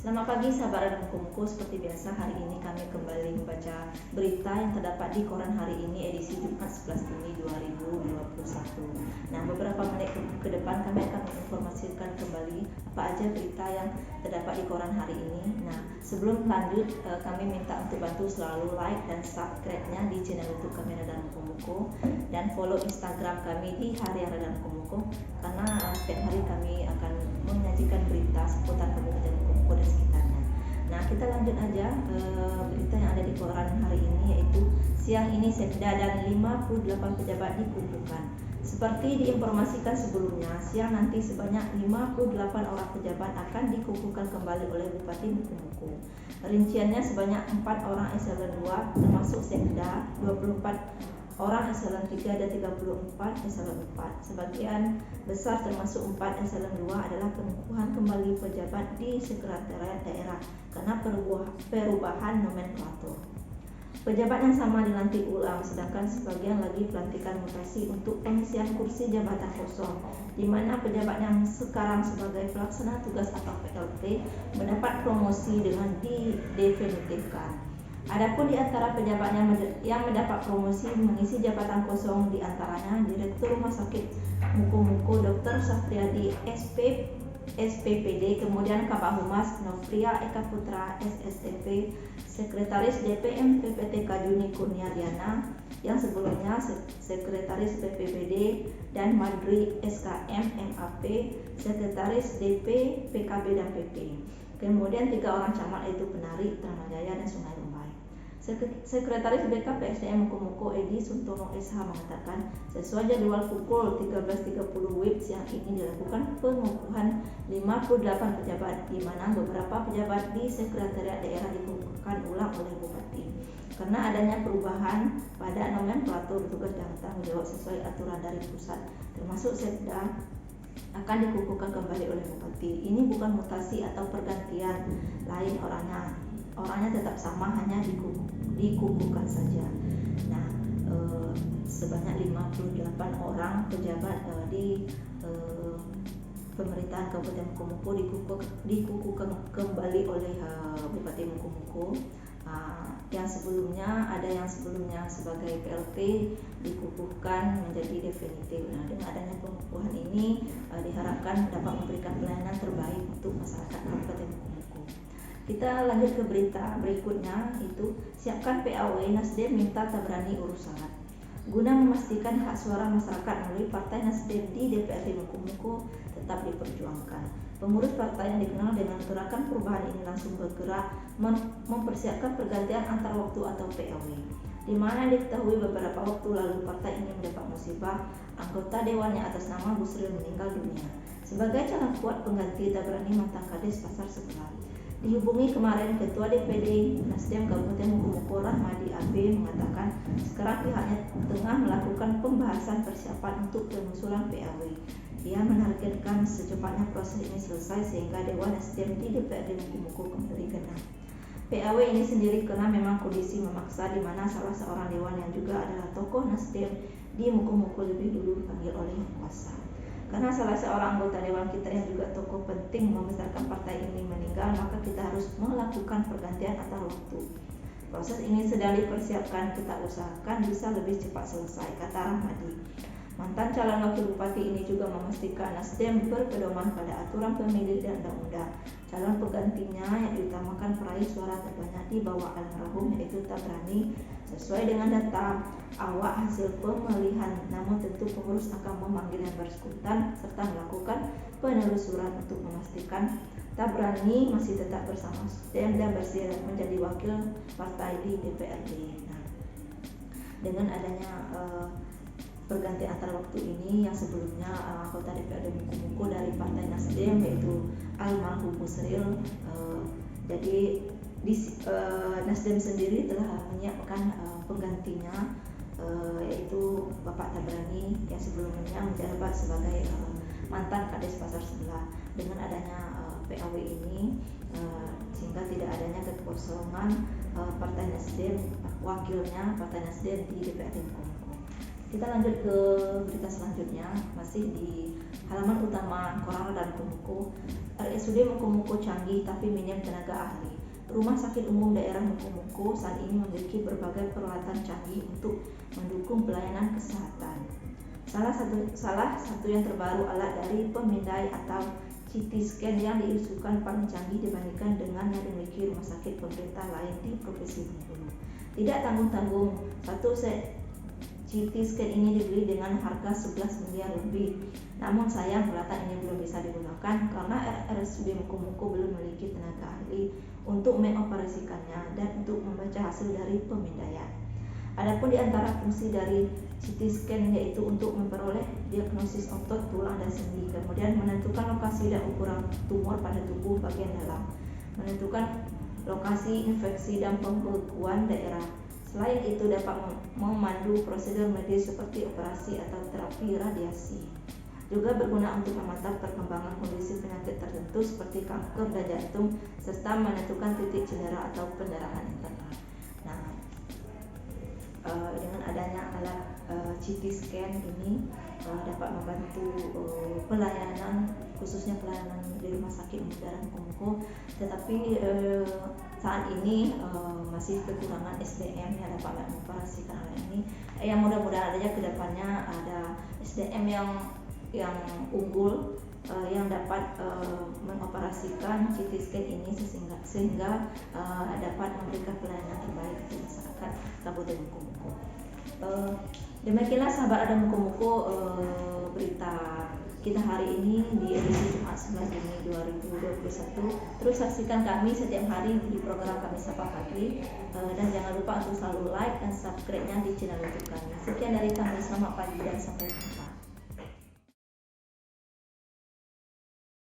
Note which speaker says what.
Speaker 1: Selamat pagi sahabat Radang Kumku. Seperti biasa hari ini kami kembali membaca berita yang terdapat di koran hari ini edisi Jumat 11 Juni 2021. Nah, beberapa menit ke depan kami akan menginformasikan kembali apa aja berita yang terdapat di koran hari ini. Nah, sebelum lanjut kami minta untuk bantu selalu like dan subscribe-nya di channel YouTube kami Radang Kumku dan follow Instagram kami di Harian Radang Kumku karena setiap hari kami akan menyajikan berita seputar Kabupaten Kumku dan sekitarnya. Nah, kita lanjut aja berita yang ada di koran hari ini, yaitu siang ini Sekda dan 58 pejabat dikumpulkan. Seperti diinformasikan sebelumnya, siang nanti sebanyak 58 orang pejabat akan dikumpulkan kembali oleh Bupati Mukomuko. Rinciannya sebanyak 4 orang eselon 2 termasuk Sekda, 24 orang eselon 3 dan 34 eselon 4. Sebagian besar termasuk 4 eselon 2 adalah pengukuhan kembali pejabat di sekretariat daerah karena perubahan nomenklatur. Pejabat yang sama dilantik ulang, sedangkan sebagian lagi pelantikan mutasi untuk pengisian kursi jabatan kosong, di mana pejabat yang sekarang sebagai pelaksana tugas atau PLT mendapat promosi dengan didefinitifkan. Adapun di antara pejabat yang mendapat promosi mengisi jabatan kosong diantaranya Direktur Rumah Sakit Mukomuko Dr. Safriadi SPPD, kemudian Kabak Humas Nofria Eka Putra SSTP, Sekretaris DPM PPTK Juni Kurniadiana yang sebelumnya Sekretaris BPBD, dan Madri SKM MAP, Sekretaris DP PKB dan PP. Kemudian 3 orang camat yaitu Penari, Tramajaya dan Sungai Rumbai. Sekretaris BK PSDM Mukomuko Edi Suntono SH mengatakan sesuai jadwal pukul 13.30 WIB siang ini dilakukan pengukuhan 58 pejabat, di mana beberapa pejabat di sekretariat daerah dikukuhkan ulang oleh Bupati karena adanya perubahan pada nomenklatur tugas dan tanggung jawab sesuai aturan dari pusat, termasuk Sekda akan dikukuhkan kembali oleh Bupati. Ini bukan mutasi atau pergantian lain orangnya tetap sama, hanya dikukuhkan saja. Nah, sebanyak 58 orang pejabat di pemerintahan Kabupaten Mukomuko dikukuhkan kembali oleh Bupati Mukomuko. Yang sebelumnya sebagai PLT dikukuhkan menjadi definitif. Nah, dengan adanya pengukuhan ini diharapkan dapat memberikan pelayanan terbaik untuk masyarakat Kabupaten Mukomuko. Kita lanjut ke berita berikutnya, itu siapkan PAW Nasdem minta Tabrani urus syarat. Guna memastikan hak suara masyarakat melalui Partai Nasdem di DPRD Mukomuko tetap diperjuangkan. Pengurus partai yang dikenal dengan Gerakan Perubahan ini langsung bergerak mempersiapkan pergantian antar waktu atau PAW, di mana diketahui beberapa waktu lalu partai ini mendapat musibah anggota dewannya atas nama Busril meninggal dunia. Sebagai calon kuat pengganti Tabrani mantan Kades Pasar Sebelah, dihubungi kemarin Ketua DPD Nasdem Kabupaten Mukomuko Rahmadi AB mengatakan sekarang pihaknya tengah melakukan pembahasan persiapan untuk pengusulan PAW. Ia menargetkan secepatnya proses ini selesai sehingga Dewan Nasdem di DPRD Mukomuko kembali genap. PAW ini sendiri karena memang kondisi memaksa, di mana salah seorang dewan yang juga adalah tokoh Nasdem di Mukomuko lebih dulu dipanggil oleh kuasa. Karena salah seorang anggota dewan kita yang juga tokoh penting membesarkan partai ini meninggal, maka kita harus melakukan pergantian antar waktu. Proses ini sedang dipersiapkan, kita usahakan bisa lebih cepat selesai, kata Rahmadi. Mantan calon wakil bupati ini juga memastikan Nasdem berpedoman pada aturan pemilu dan undang-undang. Calon penggantinya yang diutamakan peraih suara terbanyak di bawah almarhum yaitu Tabrani sesuai dengan data awal hasil pemilihan. Namun tentu pengurus akan memanggil yang bersangkutan serta melakukan penelusuran untuk memastikan Tabrani masih tetap bersama Nasdem dan bersiap menjadi wakil partai di DPRD. Nah, dengan adanya pergantian antar waktu ini, yang sebelumnya anggota DPRD Mukomuko dari Partai Nasdem yaitu almarhum Busril, jadi Nasdem sendiri telah menyiapkan penggantinya yaitu Bapak Tabrani yang sebelumnya menjabat sebagai mantan Kades Pasar Sebelah. Dengan adanya PAW ini sehingga tidak adanya kekosongan Partai Nasdem, wakilnya Partai Nasdem di DPRD Mukomuko. Kita lanjut ke berita selanjutnya, masih di Halaman utama Korang dan Mukomuko. RSUD Mukomuko canggih tapi minim tenaga ahli. Rumah Sakit Umum Daerah Mukomuko saat ini memiliki berbagai peralatan canggih untuk mendukung pelayanan kesehatan. Salah satu yang terbaru alat dari pemindai atau CT scan yang diusulkan paling canggih dibandingkan dengan yang dimiliki rumah sakit pemerintah lain di Provinsi Bengkulu. Tidak tanggung-tanggung, satu set CT scan ini dibeli dengan harga 11 miliar lebih. Namun sayang peralatan ini belum bisa digunakan karena RSUD Mukomuko belum memiliki tenaga ahli untuk mengoperasikannya dan untuk membaca hasil dari pemindaian. Adapun di antara fungsi dari CT scan yaitu untuk memperoleh diagnosis otot, tulang, dan sendi, kemudian menentukan lokasi dan ukuran tumor pada tubuh bagian dalam, menentukan lokasi infeksi dan pembekuan daerah. Selain itu dapat memandu prosedur medis seperti operasi atau terapi radiasi. Juga berguna untuk memantau perkembangan kondisi penyakit tertentu seperti kanker dan jantung serta menentukan titik cedera atau pendarahan internal. Nah, dengan adanya alat CT scan ini dapat membantu pelayanan, khususnya pelayanan di Rumah Sakit Umum Daerah Mukomuko, tetapi saat ini masih kekurangan SDM yang dapat mengoperasikan alat ini. Yang mudah-mudahan adanya kedepannya ada SDM yang unggul yang dapat mengoperasikan CT scan ini sehingga dapat memberikan pelayanan terbaik untuk masyarakat Kabupaten Mukomuko. Demikianlah sahabat Ada Mukomuko berita kita hari ini di edisi Jumat 11 Juni 2021. Terus saksikan kami setiap hari di program kami Sapa Pagi, dan jangan lupa untuk selalu like dan subscribe-nya di channel YouTube kami. Sekian dari kami, selamat pagi dan sampai jumpa.